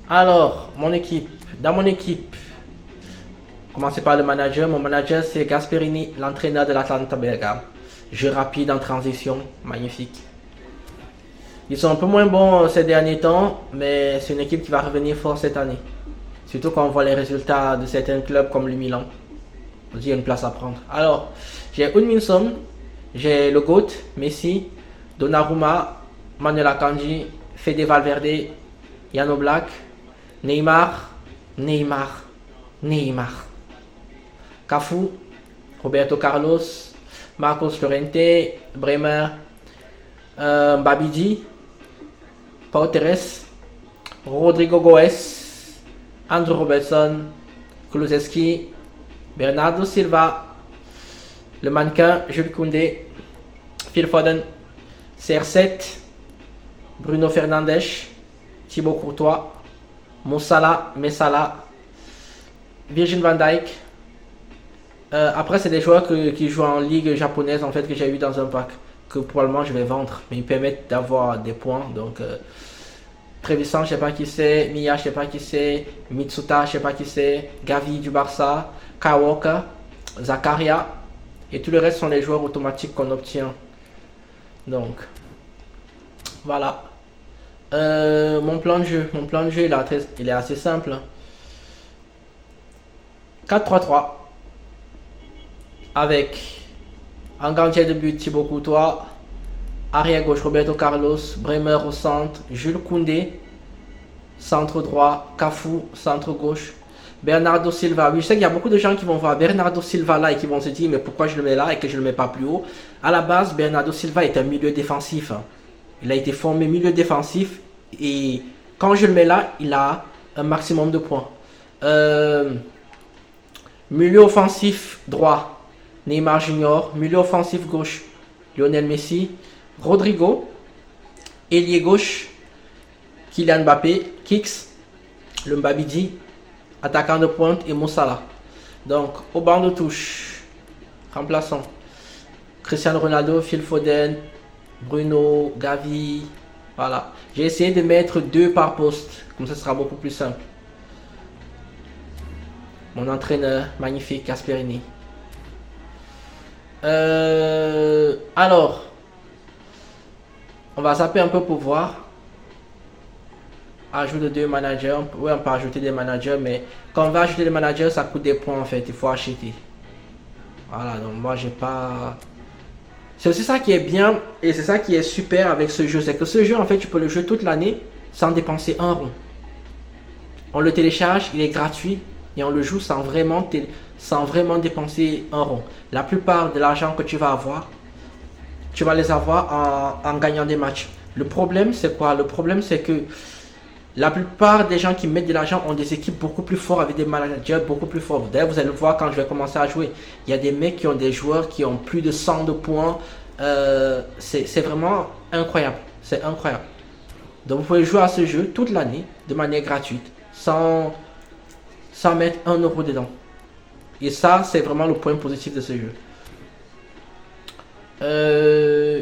Alors, mon équipe. Dans mon équipe, commencer par le manager. Mon manager, c'est Gasperini, l'entraîneur de l'Atalanta Bergame. Jeu rapide en transition, magnifique. Ils sont un peu moins bons ces derniers temps, mais c'est une équipe qui va revenir fort cette année. Surtout quand on voit les résultats de certains clubs comme le Milan. Il y a une place à prendre. Alors, j'ai Min-son, j'ai le GOAT, Messi, Donnarumma, Manuel Akanji, Fede Valverde, Jan Oblak, Neymar, Cafu, Roberto Carlos, Marcos Llorente, Bremer, Babidi, Pau Torres, Rodrigo Goes, Andrew Robertson, Kulusevski, Bernardo Silva, le mannequin Jules Koundé, Phil Foden, CR7, Bruno Fernandes, Thibaut Courtois, Moussala, Messala, Virgil van Dijk. Après, c'est des joueurs qui jouent en ligue japonaise en fait que j'ai eu dans un pack que probablement je vais vendre, mais ils permettent d'avoir des points. Donc, Trevisan, je sais pas qui c'est, Mia, je sais pas qui c'est, Mitsuta, je sais pas qui c'est, Gavi du Barça, Kawaka, Zakaria, et tout le reste sont les joueurs automatiques qu'on obtient. Donc, voilà. Mon plan de jeu, il est assez simple. 4-3-3 avec en gardien de but Thibaut Courtois, arrière gauche Roberto Carlos, Bremer au centre, Jules Koundé, centre droit, Cafu, centre gauche, Bernardo Silva. Oui, je sais qu'il y a beaucoup de gens qui vont voir Bernardo Silva là et qui vont se dire mais pourquoi je le mets là et que je le mets pas plus haut. À la base, Bernardo Silva est un milieu défensif. Il a été formé milieu défensif et quand je le mets là, il a un maximum de points. Milieu offensif droit, Neymar Junior. Milieu offensif gauche, Lionel Messi. Rodrigo. Ailier gauche, Kylian Mbappé. Kix, le Mbabidi. Attaquant de pointe et Moussala. Donc, au banc de touche, remplaçant Cristiano Ronaldo, Phil Foden, Bruno, Gavi. Voilà. J'ai essayé de mettre 2 par poste. Comme ça, ce sera beaucoup plus simple. Mon entraîneur, magnifique, Gasperini. Alors, on va zapper un peu pour voir. Ajoute 2 managers. Oui, on peut ajouter des managers, mais quand on va ajouter des managers, ça coûte des points en fait. Il faut acheter. Voilà, donc moi, j'ai pas. C'est aussi ça qui est bien et c'est ça qui est super avec ce jeu. C'est que ce jeu, en fait, tu peux le jouer toute l'année sans dépenser un rond. On le télécharge, il est gratuit et on le joue sans vraiment dépenser un rond. La plupart de l'argent que tu vas avoir, tu vas les avoir en gagnant des matchs. Le problème, c'est quoi? Le problème, c'est que la plupart des gens qui mettent de l'argent ont des équipes beaucoup plus fortes avec des managers beaucoup plus forts. D'ailleurs, vous allez le voir quand je vais commencer à jouer. Il y a des mecs qui ont des joueurs qui ont plus de 100 de points. C'est vraiment incroyable. C'est incroyable. Donc, vous pouvez jouer à ce jeu toute l'année de manière gratuite sans mettre 1 euro dedans. Et ça, c'est vraiment le point positif de ce jeu.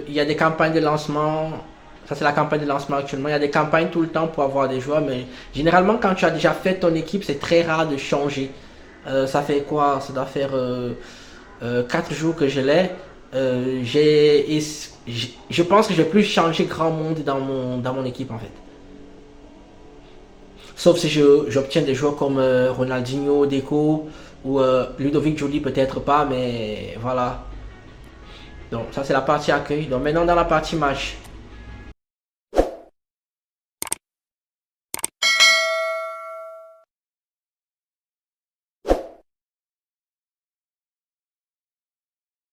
Il y a des campagnes de lancement. Ça, c'est la campagne de lancement actuellement. Il y a des campagnes tout le temps pour avoir des joueurs, mais généralement, quand tu as déjà fait ton équipe, c'est très rare de changer. Ça fait quoi? Ça doit faire 4 jours que je l'ai. Je pense que je vais plus changer grand monde dans mon équipe, en fait. Sauf si j'obtiens des joueurs comme Ronaldinho, Deco ou Ludovic Joly, peut-être pas, mais voilà. Donc, ça, c'est la partie accueil. Donc, maintenant, dans la partie match.